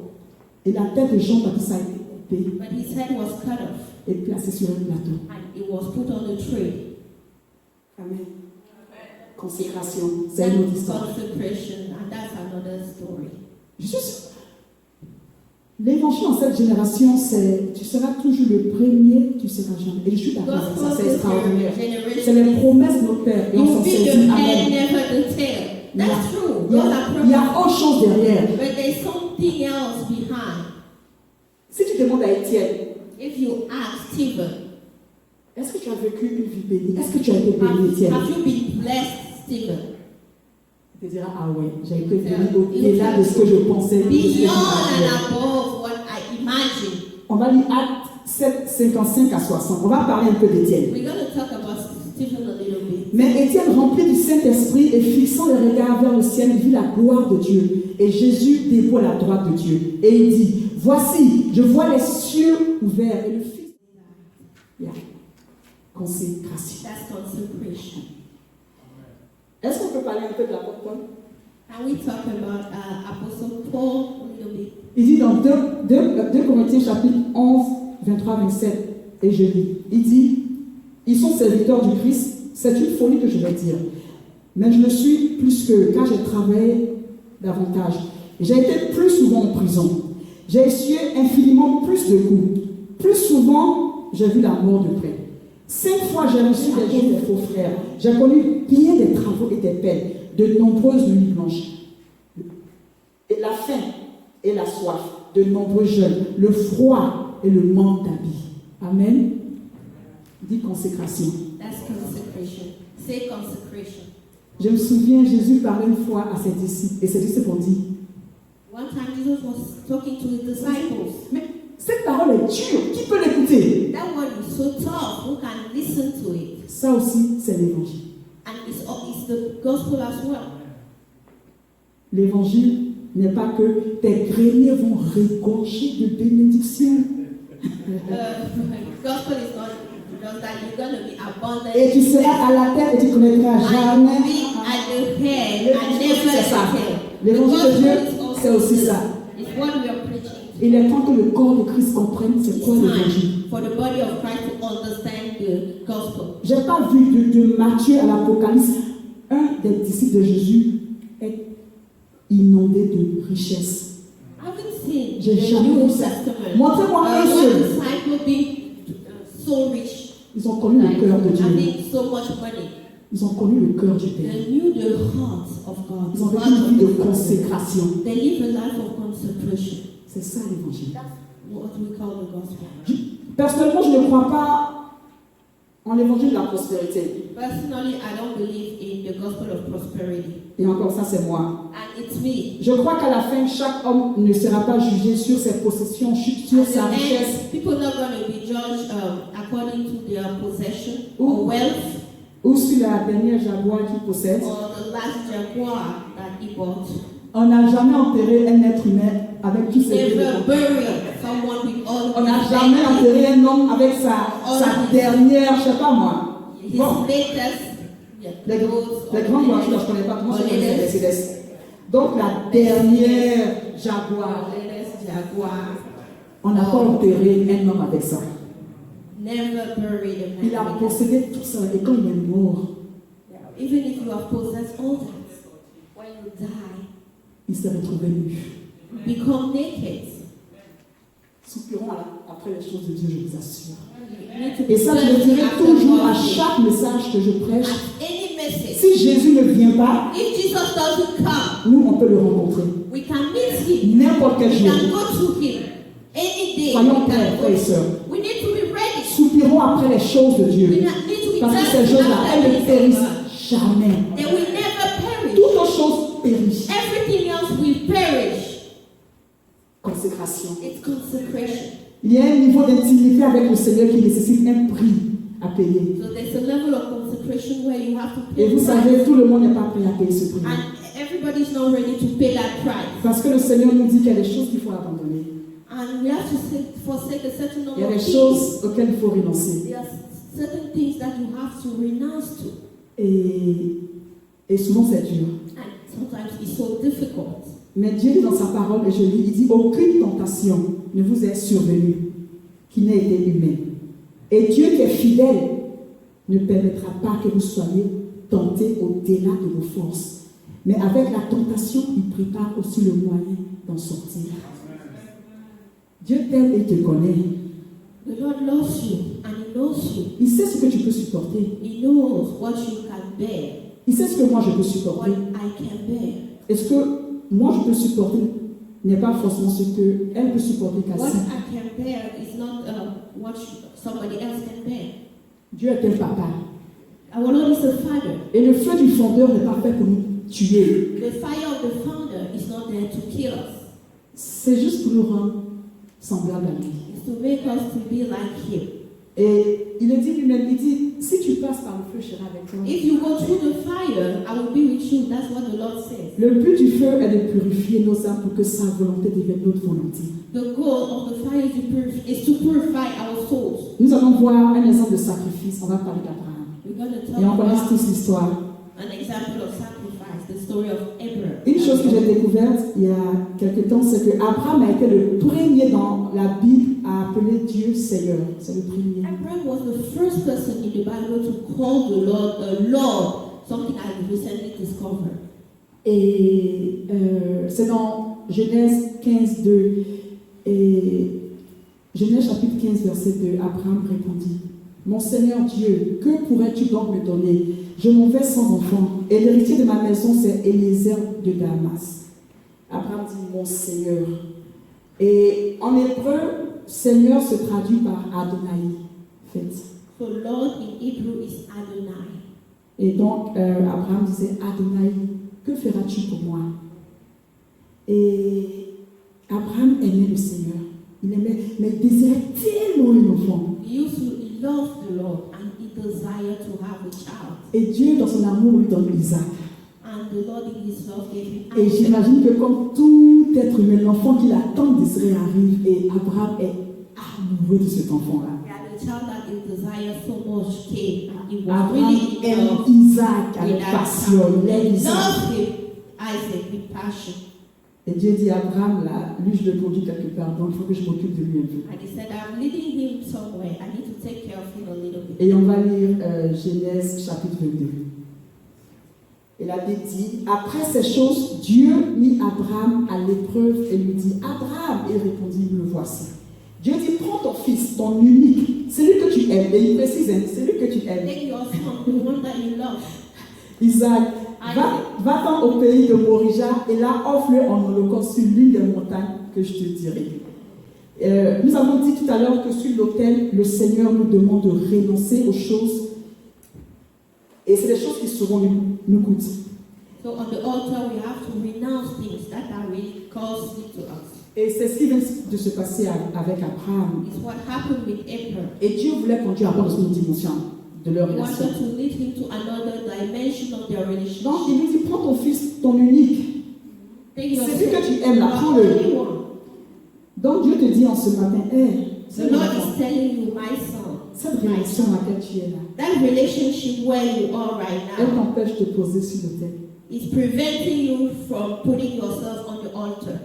Et la tête de Jean-Baptiste a été coupée But his head was cut off. et placée sur un plateau. And it was put on a tray. Amen. Consécration, c'est une autre That's histoire. consecration, and that's another story. Je suis sûre. L'évangile dans cette génération, c'est tu seras toujours le premier, tu seras jamais. Et je suis d'accord avec ça, c'est extraordinaire. C'est les promesses de notre Père. Et on You s'en be saisit. the head, Amen. never the tail. That's true. Il y Those are a- il y a promises. autre chose derrière. But there's something else behind. Si tu demandes à Étienne, If you ask Stephen, est-ce que tu as vécu une vie bénie? Est-ce que tu as été béni, Étienne? have you been blessed, Stephen? Il te dira, ah ouais, j'ai été béni au-delà de ce que je pensais. de ce que Beyond j'imaginais. and above what I imagine. On va lire Actes 7, 55 à 60. On va parler un peu d'Étienne. We're going to talk about Stephen a little bit. Mais Étienne, rempli du Saint-Esprit et fixant les regards vers le ciel, vit la gloire de Dieu et Jésus debout à la droite de Dieu. Et il dit, voici, je vois les cieux ouverts et le Fils. Yeah. Consécration. That's consecration. Est-ce qu'on peut parler un peu de l'apôtre Paul? And we talk about Apostle Paul a little bit. Il dit dans 2 Corinthiens chapitre 11, 23, 27, et je lis, il dit, ils sont serviteurs du Christ, c'est une folie que je vais dire, mais je le suis plus qu'eux, car j'ai travaillé davantage. J'ai été plus souvent en prison, j'ai essuyé infiniment plus de coups, plus souvent j'ai vu la mort de près. 5 fois j'ai reçu des jours des faux frères, j'ai connu bien des travaux et des peines, de nombreuses nuits blanches, et la faim et la soif, de nombreux jeûnes, le froid et le manque d'habits. Amen. Dit consécration. That's consecration. Say consecration. Je me souviens, Jésus parlait une fois à ses disciples, et ses disciples ont dit, One time Jesus was talking to his disciples. mais cette parole est dure, qui peut l'écouter? That word is so tough. Who can listen to it? Ça aussi, c'est l'évangile. And it's the gospel as well. L'évangile n'est pas que tes greniers vont regorger de bénédictions. Gospel is not just that you're going to be abundant. Et tu seras à la tête et tu ne connaîtras And jamais. be at the head and never C'est ça. at the tail. The L'évangile de Dieu, gospel is c'est also aussi ça. It's what we are preaching. Il est temps que le corps de Christ comprenne c'est It's quoi l'évangile. time for the body of Christ to understand the gospel. Je n'ai pas vu de Matthieu à l'Apocalypse, un des disciples de Jésus est inondé de richesses. I haven't seen J'ai the jamais New vu ça. Testament. Montrez-moi un One seul. disciple being so rich, Ils ont connu le cœur de Dieu. having so much money. Ils ont connu le cœur du Père. They knew the heart of God. Ils ont vécu une vie de consécration. They live a life of consecration. C'est ça l'évangile. That's what we call the gospel. Personnellement, je ne crois pas en l'évangile de la prospérité. Personally, I don't believe in the gospel of prosperity. Et encore ça, c'est moi. And it's me. Je crois qu'à la fin, chaque homme ne sera pas jugé sur ses possessions, sur sa And richesse, people are not going to be judged according to their possession Ooh. or wealth ou sur la dernière jaguar qu'il possède. or the last jaguar that he bought. On n'a jamais enterré un être humain avec tous ses Never biens. buried someone with all On n'a his jamais things. enterré un homme avec sa dernière, je ne sais pas moi. His Bon, latest les clothes grandes or voitures, je ne connais pas, tout le monde or connaît les latest Mercedes. Donc la dernière jaguar, jaguar. on n'a pas enterré un homme avec ça. Never buried a Il a man. with possédé tout ça et quand il est mort, that. Even if you have possessed all that, when you die, il s'est retrouvé nu. you become naked. Soupirons après les choses de Dieu, je vous assure. You need to be Et ça, je le thirsty dirai after toujours à God. chaque message que je prêche. At any message. Si Jésus ne vient pas, If Jesus doesn't come, nous, on peut le rencontrer. we can meet him. N'importe quel We jour. can go to him. Any day. Soyons we prêts, can frères et go. sœurs. We need to be ready. Soupirons après les choses de We Dieu. need to be Parce que ces thirsty choses-là, after elles ne things of périssent God. jamais. They will never perish. Toutes les choses périssent. Everything else will perish. Consécration. It's consecration. Il y a un niveau d'intimité avec le Seigneur qui nécessite un prix à payer. So there's a level of consecration where you have to Et pay vous the savez, price. tout le monde n'est pas prêt à payer ce prix. And everybody's not ready to pay that price. Parce que le Seigneur nous dit qu'il y a des choses qu'il faut abandonner. And we have to forsake a certain Il number y a of des things. choses auxquelles il faut renoncer. There are certain things that you have to renounce to. Et souvent c'est dur. And sometimes it's so difficult. Mais Dieu dit dans sa parole, et je lis, il dit, aucune tentation ne vous est survenue qui n'ait été humaine. Et Dieu qui est fidèle ne permettra pas que vous soyez tentés au-delà de vos forces. Mais avec la tentation, il prépare aussi le moyen d'en sortir. Dieu t'aime et te connaît. The Lord loves you and He knows you. Il sait ce que tu peux supporter. He knows what you can bear, Il sait ce que moi je peux what supporter. I can bear. Et ce que moi je peux supporter n'est pas forcément ce qu'elle peut supporter What Cassie. I can bear is not what somebody else can bear. Dieu est un papa. Our Lord is a Father. Et le feu du fondeur n'est pas fait pour nous tuer. The fire of the founder is not there to kill us. C'est juste pour nous rendre semblables à lui. It's to make us to be like Him. Et il le dit lui-même, il dit, si tu passes par le feu, je serai avec toi. If you go through the fire, I will be with you. That's what the Lord says. Le but du feu est de purifier nos âmes pour que sa volonté devienne notre volonté. The goal of the fire is to purify our souls. Nous allons voir un exemple de sacrifice. On va parler d'Abraham. We're going to talk Et on connaît about tous l'histoire. an example of sacrifice, the story of Abraham. Une chose que j'ai découverte il y a quelque temps, c'est que Abraham a été le premier dans la Bible à appeler Dieu Seigneur. C'est le premier. Abraham was the first person in the Bible to call the Lord, something I recently discovered. Et c'est dans Genèse 15, 2. Et Genèse chapitre 15, verset 2. Abraham répondit, mon Seigneur Dieu, que pourrais-tu donc me donner? Je m'en vais sans enfant, et l'héritier de ma maison, c'est Eliezer de Damas. Abraham dit, mon Seigneur. Et en hébreu, Seigneur se traduit par Adonai. Fait. So Lord in Hebrew is Adonai. Et donc, Abraham disait, Adonai, que feras-tu pour moi? Et Abraham aimait le Seigneur. Il aimait, mais il désirait tellement un enfant. He loved the Lord and he desired to have a child. Et Dieu, dans son amour, lui donne Isaac. And the Lord in His love gave him Et Isaac. j'imagine que comme tout être humain, l'enfant qu'il a tant désiré arrive et Abraham est amoureux de cet enfant-là. And the child that he desired so much came and he was Abraham really in aime love Isaac avec with that passion. child. Il aime He Isaac. loved him, Isaac, with passion. Et Dieu dit à Abraham, là, lui je le conduis quelque part, donc il faut que je m'occupe de lui un peu. And he said, I'm leading him somewhere. I need to take care of him a little bit. Et on va lire Genèse chapitre 22. Et la Bible dit, après ces choses, Dieu mit Abraham à l'épreuve et lui dit, Abraham, et il répondit, me voici. Dieu dit, prends ton fils, ton unique, celui que tu aimes, et il précise, hein, celui que tu aimes, Take your son, the one that you love. Isaac, va-t'en au pays de Morija et là offre-le en holocauste sur l'une des montagnes que je te dirai. Nous avons dit tout à l'heure que sur l'autel, le Seigneur nous demande de renoncer aux choses et c'est des choses qui seront nous coûtent. So on the altar, we have to renounce things that are really costly to us. Et c'est ce qui vient de se passer avec Abraham. It's what happened with Abraham. Et Dieu voulait conduire Abraham dans une dimension de leur He relation. wanted to lead him to another dimension of their relationship. Donc il lui dit, prends ton fils, ton unique. Take your C'est lui que son, tu aimes, là, your prends-le. only one. Donc Dieu te dit en ce matin, The Lord is telling you, my son, cette relation à laquelle tu es là, that relationship where you are right elle now t'empêche de poser sur l'autel. is preventing you from putting yourself on the altar.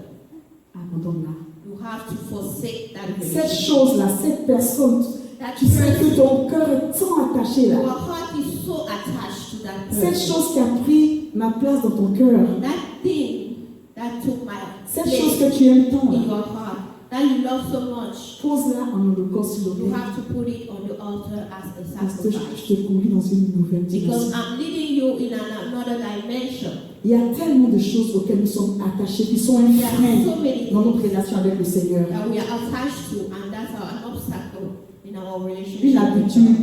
Abandonne-la. You have to forsake that Cette relationship. chose-là, cette personne, That tu sais que person, ton cœur est tant attaché your là. heart is so attached to that Cette person. chose qui a pris ma place dans ton cœur. That thing that took my Cette chose place que tu aimes tant in là. your heart, that you love so much, Pose-la en holocauste sur you l'autel. have to put it on the altar as a Parce que sacrifice. je te conduis dans une nouvelle Because dimension. I'm leading you in another dimension. Il y a tellement de choses auxquelles nous sommes attachés qui sont un There are frein so many dans notre things relation avec le Seigneur. that we are attached to, and that's an obstacle in our relationship. Une with habitude,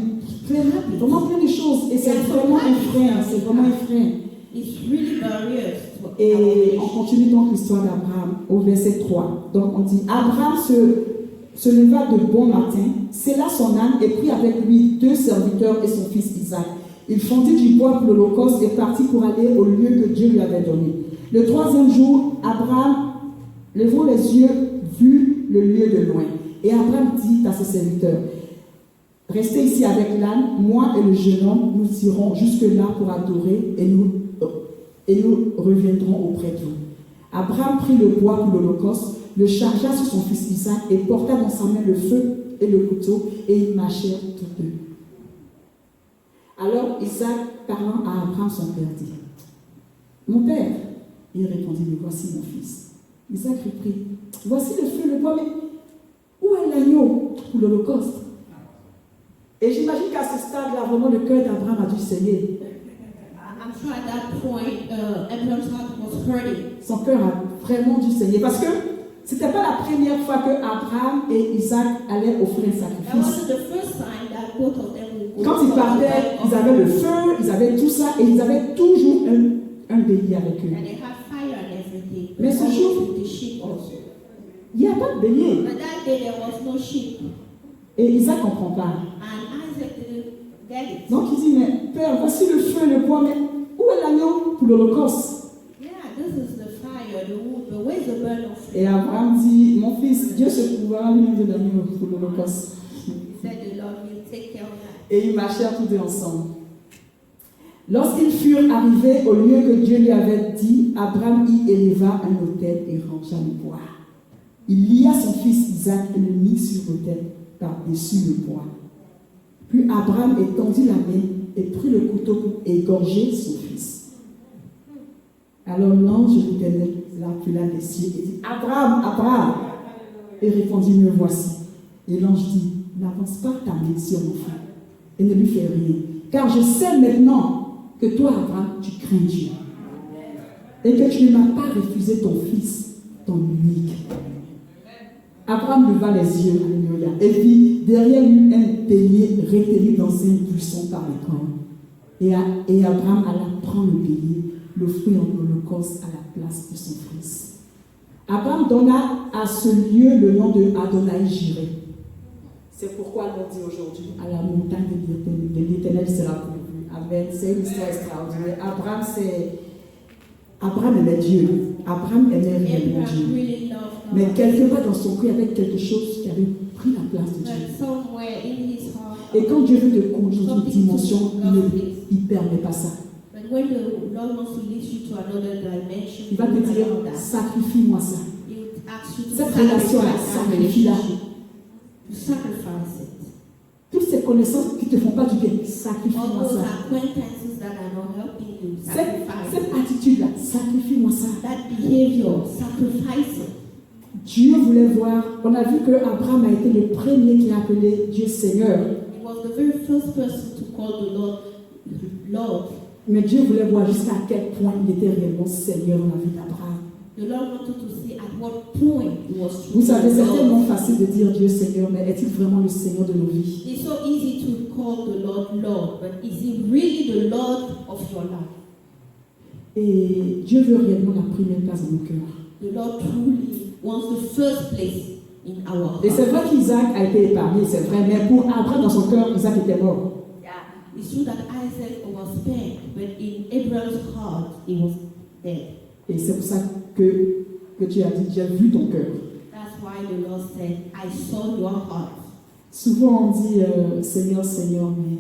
God. vraiment plein de choses. Et c'est vraiment un frein, c'est vraiment un frein. It's really barriers to our Et on relationship. continue donc l'histoire d'Abraham au verset 3. Donc on dit, Abraham se leva de bon matin, scella son âne et prit avec lui 2 serviteurs et son fils Isaac. Il fondit du bois pour l'holocauste et partit pour aller au lieu que Dieu lui avait donné. Le 3e jour, Abraham, levant les yeux, vit le lieu de loin. Et Abraham dit à ses serviteurs, restez ici avec l'âne, moi et le jeune homme, nous irons jusque-là pour adorer et nous reviendrons auprès de vous. Abraham prit le bois pour l'holocauste, le chargea sur son fils Isaac et porta dans sa main le feu et le couteau et ils marchèrent tous deux. Alors Isaac, parlant à Abraham son père, dit, mon père, il répondit, mais voici mon fils. Isaac reprit, voici le feu, le bois, mais l'agneau pour l'Holocauste? Et j'imagine qu'à ce stade-là, vraiment, le cœur d'Abraham a dû saigner. I'm sure at that point, Abraham's heart was hurting. Son cœur a vraiment dû saigner. Parce que ce n'était pas la première fois que Abraham et Isaac allaient offrir un That sacrifice. wasn't the first time that both of them would go Quand ils partaient, ils avaient le feu, ils avaient tout ça, et ils avaient toujours un bélier avec eux. and they had fire and everything. Mais ce jour- always with the sheep also. Il n'y a pas de bélier. But that day there was no sheep, Et Isaac ne comprend pas. and Isaac didn't get it. Donc il dit, mais Père, voici le feu et le bois, mais où est l'agneau pour l'Holocauste? Yeah, this is the fire, the wood, but where's the burnt offering? Et Abraham dit, mon fils, Dieu se trouvera lui-même de l'agneau pour l'Holocauste. He said the Lord will take care of that. Et ils marchèrent tous deux ensemble. Lorsqu'ils furent arrivés au lieu que Dieu lui avait dit, Abraham y éleva un autel et rangea le bois. Il lia son fils Isaac et le mit sur l'autel par-dessus le bois. Puis Abraham étendit la main et prit le couteau pour égorger son fils. Alors l'ange de l'Éternel l'appela des cieux et dit, Abraham, Abraham. Et répondit, me voici. Et l'ange dit, n'avance pas ta main sur mon frère et ne lui fais rien. Car je sais maintenant que toi, Abraham, tu crains Dieu. Et que tu ne m'as pas refusé ton fils, ton unique. Abraham leva les yeux, alléluia, et vit derrière lui un bélier retenu dans un buisson par les cornes. Et Abraham alla prendre le bélier, l'offrir en holocauste à la place de son fils. Abraham donna à ce lieu le nom de Adonai Jireh. C'est pourquoi l'on dit aujourd'hui, à la montagne de l'Éternel sera pourvu. Amen. C'est une histoire extraordinaire. Abraham aimait Dieu. Abraham aimait réellement Abraham Dieu. really loved God. Mais quelque part dans son cœur, il y avait quelque chose qui avait pris la place de Dieu. But somewhere in his heart, Et quand Dieu veut te conduire dans une dimension, il ne permet pas ça. but when the Lord wants to lead you to another dimension, Il va te you dire, allow that. sacrifie-moi ça. He would ask you to Cette relation-là, sacrifice that sacrifie-la. relationship. To sacrifice it. Toutes ces connaissances qui ne te font pas du bien, All sacrifie-moi those ça. acquaintances that are not helping you, sacrifice Cette it. attitude-là, sacrifie-moi ça. That behavior, sacrifice it. Dieu voulait voir, on a vu que Abraham a été le premier qui a appelé Dieu Seigneur. He was the very first person to call the Lord Lord. Mais Dieu voulait voir jusqu'à quel point il était réellement Seigneur dans la vie d'Abraham. The Lord wanted to see at what point he was Vous savez, c'est Lord. tellement facile de dire Dieu Seigneur, mais est-il vraiment le Seigneur de nos vies? It's so easy to call the Lord Lord, but is he really the Lord of your life? Et Dieu veut réellement la première place dans nos cœurs. The Lord truly wants the first place in our Et c'est heart. vrai qu'Isaac a été épargné, c'est vrai, mais pour Abraham dans son cœur, Isaac était mort. Yeah. It's true that Isaac was spared, but in Abraham's heart, he was dead. Et c'est pour ça que Dieu a dit, j'ai vu ton cœur. That's why the Lord said, I saw your heart. Souvent on dit Seigneur, Seigneur, mais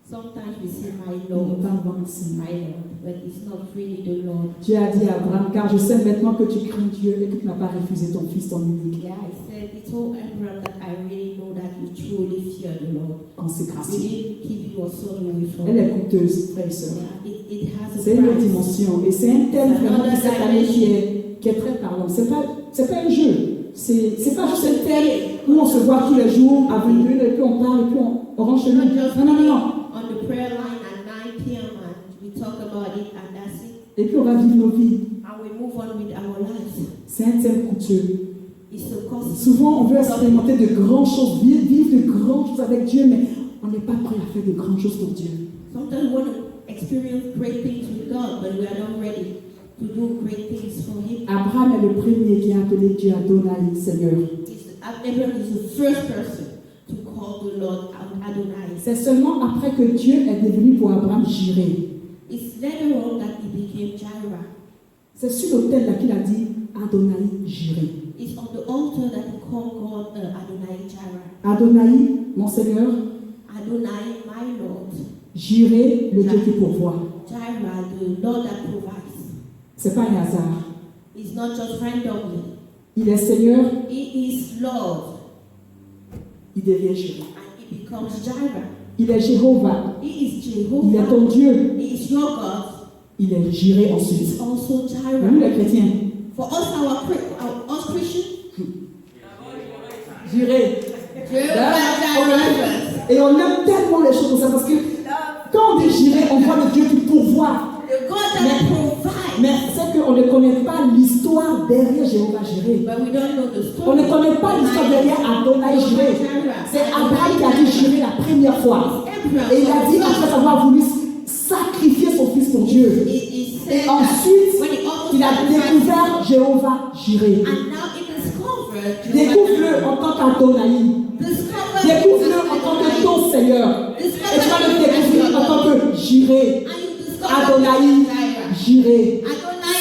Sometimes we say, my on Lord, n'est pas vraiment Seigneur. my Lord, but it's not really the Lord. Dieu a dit à Abraham, car je sais maintenant que tu crains Dieu et que tu n'as pas refusé ton fils, ton unique. Yeah, I said, he told Abraham that I really know that you truly fear the Lord. You Consécration. didn't keep your son away from Elle me. est coûteuse, frères et sœurs. Yeah, it has a C'est une autre price. dimension. Et c'est un thème vraiment pour cette année qui est très parlant. C'est pas un jeu. C'est pas juste un thème où on se voit tous les jours à 21 et puis on parle et puis on range chez nous. Non, non, non, non. On the prayer line at 9 p.m. and we talk about it and that's it. Et puis on va vivre nos vies. And we move on with our lives. C'est un thème coûteux. It's a cost. Souvent, on veut expérimenter de grandes choses, vivre de grandes choses avec Dieu, mais on n'est pas prêt à faire de grandes choses pour Dieu. Sometimes we want to experience great things with God, but we are not ready to do great things for Him. Abraham est le premier qui a appelé Dieu Adonai, Seigneur. Abraham is the first person to call the Lord Adonai. C'est seulement après que Dieu est devenu pour Abraham Jireh. It's later on that he became Jireh. C'est sur l'autel là qu'il a dit Adonai Jireh. It's on the altar that he called God Adonai Jireh. Adonai, mon Seigneur, Adonai, my Lord. Jireh, le Dieu qui pourvoit. Jireh, the Lord that provides. C'est pas un hasard. It's not just randomly. Il est Seigneur, He is Lord, il devient Jireh. and he becomes Jireh. Il est Jéhovah, He is il est Jehovah. ton Dieu, He is your God. il est Jireh He ensuite. is also Nous Jireh. les chrétiens, For us, us Christians, Jireh Jireh. Jehovah Et on aime tellement les choses comme ça parce que quand on dit Jireh, on voit le Dieu qui pourvoit. the God that provides. Mais c'est qu'on ne connaît pas l'histoire derrière Jéhovah Jireh. But we don't know the story. On ne connaît pas l'histoire derrière Adonai Jireh. C'est Abraham qui a dit Jireh la première fois. Et il a dit, après avoir voulu sacrifier son fils pour Dieu. Et ensuite, il a découvert Jéhovah Jireh. And now it discovered. Découvre-le en tant qu'Adonai. Découvre-le en tant que ton Seigneur. Et tu vas le découvrir en tant que Jireh. Adonai Jireh.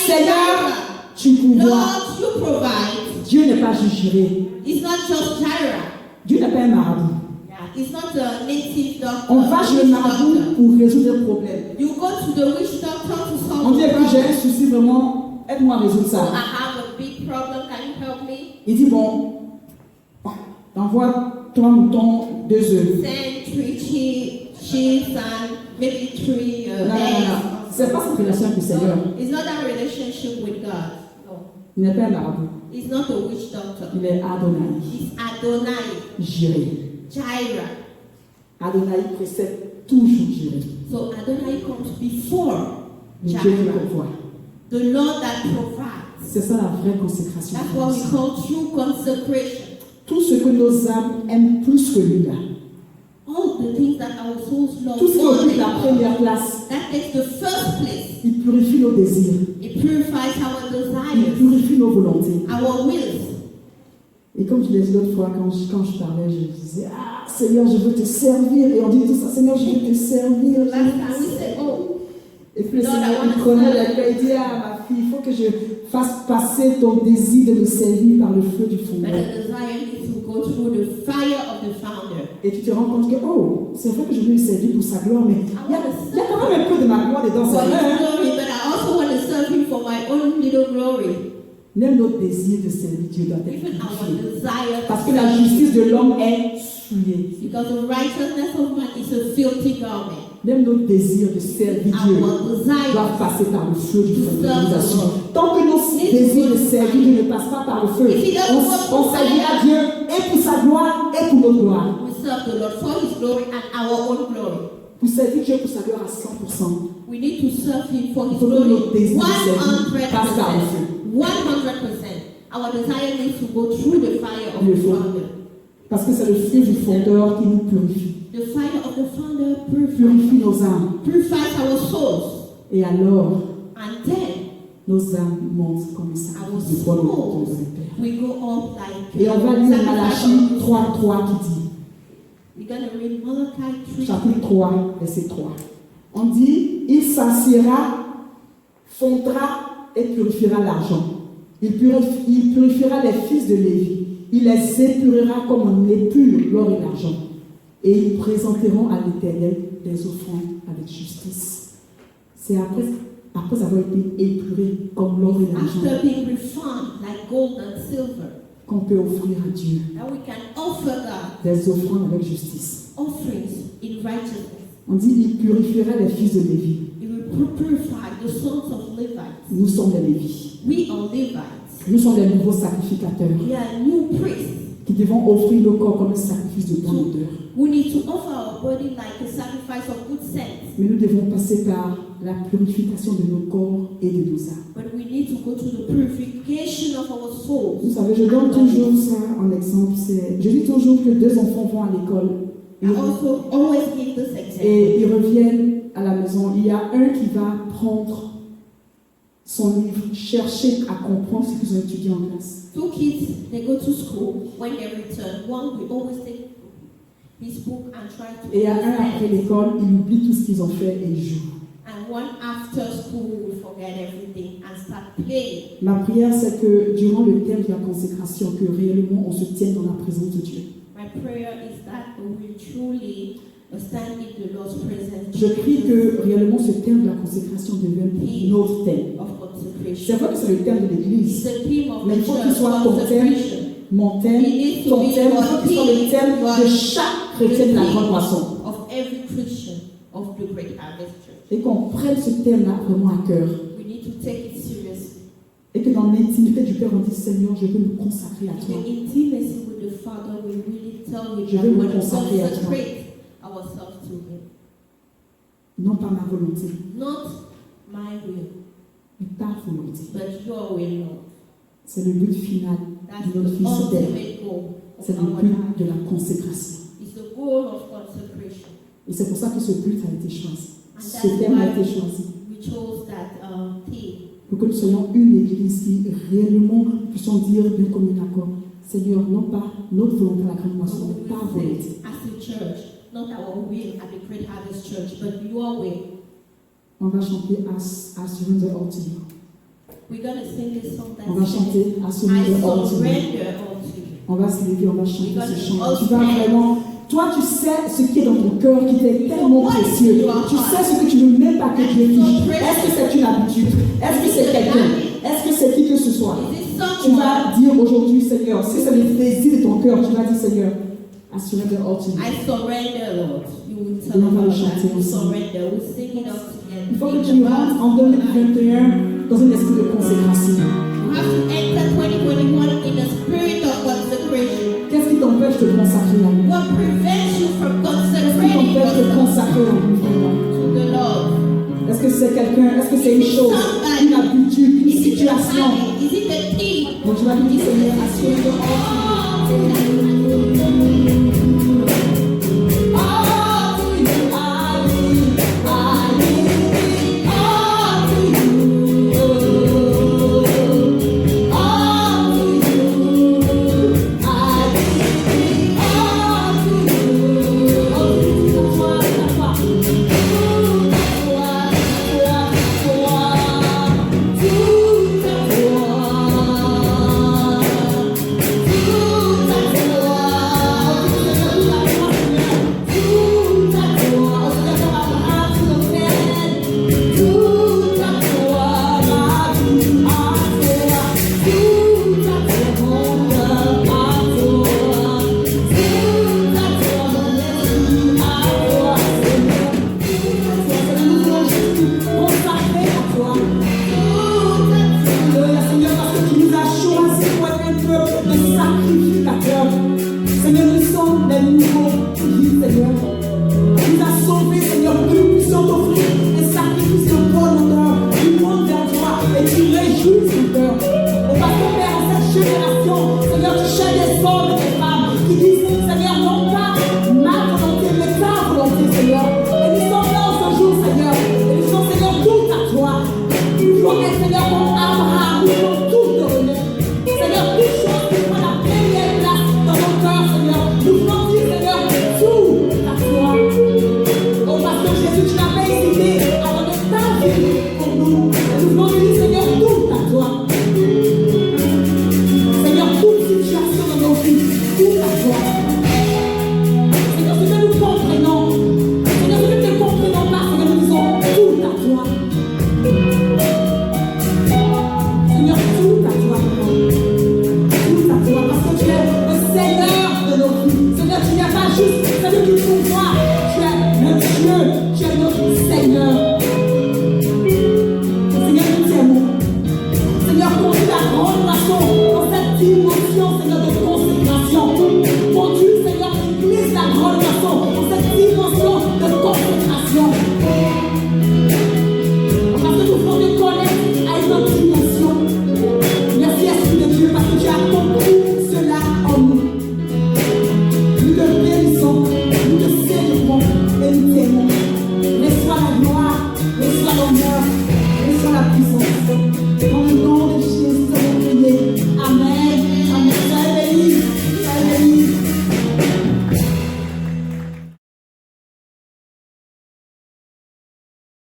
Seigneur, tu pourvois. Lord, you provide. Dieu n'est pas juste Jireh. It's not just Jireh. Dieu n'est pas un marabout. It's not a native doctor. On va chez le marabout pour résoudre un problème. You go to the witch doctor to solve On dit, the écoute, j'ai problem. un souci vraiment, aide-moi à résoudre I ça. have a big problem. Can you help me? Il dit, bon, t'envoies 3 moutons, 2 œufs. Send 3 sheep and maybe 3 Non. eggs. C'est pas cette relation avec le Seigneur. It's not that relationship with God. No. Il n'est pas un marabout. It's not a witch doctor. Il est Adonai It's Adonai, Jireh. Jireh. Adonai précède toujours Jireh. So Adonai comes before Le Dieu qui Jireh. pourvoit. The Lord that provides. C'est ça la vraie consécration. That's what we call true consecration. Tout ce que nos âmes aiment plus que lui là. All the things that our souls love Tout ce qui more occupe than la première place, that takes the first place. il purifie nos désirs. It purifies our Il desires, purifie nos volontés. our wills. Et comme je l'ai dit l'autre fois, quand je parlais, je disais, ah Seigneur, je veux te servir. Et on dit tout ça, Seigneur, je veux te servir. Last time we said, oh, Et puis le Lord, Seigneur, I wanna il connaît serve. la il dit, ah ma fille, il faut que je fasse passer ton désir de me servir par le feu du but fondement. the desire needs to go through the fire of the founder. Et tu te rends compte que, oh, c'est vrai que je veux lui servir pour sa gloire, mais il y a quand même un peu de ma gloire dedans, For c'est vrai. his Hein? glory, but I also want to serve him for my own little glory. Même notre désir de servir Dieu doit être Even our purifié. desire. Parce que la justice de l'homme est souillée. Because the righteousness of man is a filthy garment. Même notre désir de servir Dieu Our desire doit passer par le feu du feu de serve the l'organisation. Lord. Tant que nos désirs de servir Dieu ne passent pas par le feu, on servira Dieu et pour sa gloire et pour notre gloire. We serve the Lord for his glory and our own glory. Pour servir Dieu pour sa gloire à 100%, We need to serve him for il his faut que glory. notre désir de servir passe par le 100%. feu. 100%. Our desire needs to go through the fire of Le the feu. founder. Parce que c'est le feu du fondeur qui nous purifie. The fire of the founder Purifie nos âmes. purifies our souls. Et alors, And then nos âmes montent comme ça. our De bonne souls de Père. we go up like Et on va lire sacrifice Malachie of- 3:3 qui dit, We're going to read Malachi 3. chapitre 3, verset 3. On dit, il s'assiera, fondra et purifiera l'argent. Il purifiera les fils de Lévi. Il les épurera comme on épure l'or et l'argent. Et ils présenteront à l'Éternel des offrandes avec justice. C'est après avoir été épuré comme l'or et l'argent After being refined like gold and silver, qu'on peut offrir à Dieu that we can offer God des offrandes avec justice. offerings in righteousness. On dit, il purifiera les fils de Lévi. It will purify the sons of Levites. Nous sommes les Lévis. We are Levites. Nous sommes les nouveaux sacrificateurs We are new priests. qui devons offrir nos corps comme un sacrifice de bonne odeur. We need to offer our body like a sacrifice of good sense. Mais nous devons passer par la purification de nos corps et de nos âmes. But we need to go through the purification of our souls. Vous savez, je donne toujours ça en exemple. Je dis toujours que 2 enfants vont à l'école I also always give this example. et ils reviennent à la maison. Il y a un qui va prendre son livre, chercher à comprendre ce qu'ils ont étudié en classe. 2 kids, they go to school. When they return, one will always take his book and try to Et il y a un après l'école, il oublie tout ce qu'ils ont fait et il joue. and one after school will forget everything and start playing. Ma prière, c'est que durant le thème de la consécration, que réellement on se tienne dans la présence de Dieu. My prayer is that we will truly stand in the Lord's presence. Je prie que réellement ce thème de la consécration devienne notre thème. Of C'est consecration. vrai que c'est le thème de It's l'Église, the theme of mais the il faut qu'il church, soit ton thème, consecration. mon thème, ton thème, il faut qu'il soit le thème de chaque chrétien de la grande moisson. Of every Christian of the Great Harvest Church. Et qu'on prenne ce thème-là vraiment à cœur. We need to take it seriously. Et que dans l'intimité du Père, on dit Seigneur, je veux me consacrer à In toi. the intimacy with the Father, we really tell him Je that veux we me want to consacrer à toi. consecrate ourselves to him. Non pas ma volonté, Not my will, mais ta volonté. but your will, Lord. C'est le but final That's de notre the vie sur terre. ultimate goal of C'est le our but life. de la consécration. It's the goal of consecration. Et c'est pour ça que ce but a été choisi. And Ce that's thème a why été choisi. we chose that theme. Pour que nous soyons une église qui réellement puissions dire d'un commun accord, Seigneur, non pas notre volonté à la grande moisson, mais ta volonté. As a church, not our will at the Great Harvest Church, but your will. On va chanter I surrender all to you. We're going to sing this song that On va says, chanter I I surrender all to you. surrender all to you. On va se lever, on va chanter We're ce gonna chant. all Tu vas stand. vraiment, toi tu sais ce qui est dans ton cœur qui t'est tellement précieux. Tu sais ce que tu ne veux même pas que Dieu touche. Est-ce que c'est une habitude? Est-ce que c'est quelqu'un? Est-ce que c'est qui que ce soit? Is it Tu someone? vas dire aujourd'hui, Seigneur, si c'est le désir de ton cœur, tu vas dire, Seigneur, I surrender all to you. I surrender, Lord. You will Et tell on va le us chanter that. We ensemble. surrender. We'll sing it all together. Il faut que tu rentres en 2021 dans un esprit de consécration. You have to enter 2021 in the spirit of consecration. Qu'est-ce qui t'empêche de consacrer la vie? What prevents you from Qu'est-ce qui consecrating t'empêche de yourself consacrer la vie vraiment? to the Lord? Est-ce que c'est quelqu'un? Est-ce que c'est une chose? Une habitude? Une Is it the situation? habit? Is it the thing? Donc tu vas lui dire, Seigneur, I surrender all to you. All to you, I give it all to you. All to you, I give it all to you. Tout à toi, consacré à toi. Alléluia, Seigneur, parce que tu nous as choisis pour être un peuple de sacrificateurs. Seigneur, nous sommes des nouveaux vies, Seigneur. Tu nous as sauvés, Seigneur, pour que nous puissions t'offrir des sacrifices de bonne odeur, du monde vers toi, et tu réjouis ton cœur. Et parce que, Père, en cette génération, Seigneur, tu cherches des hommes et des femmes qui disent, Seigneur, non pas ma volonté, mais ta volonté, Seigneur. Et nous sommes là en ce jour, Seigneur. Et nous sommes, Seigneur, tout à toi. Nous voulons être, Seigneur, comme Abraham, nous voulons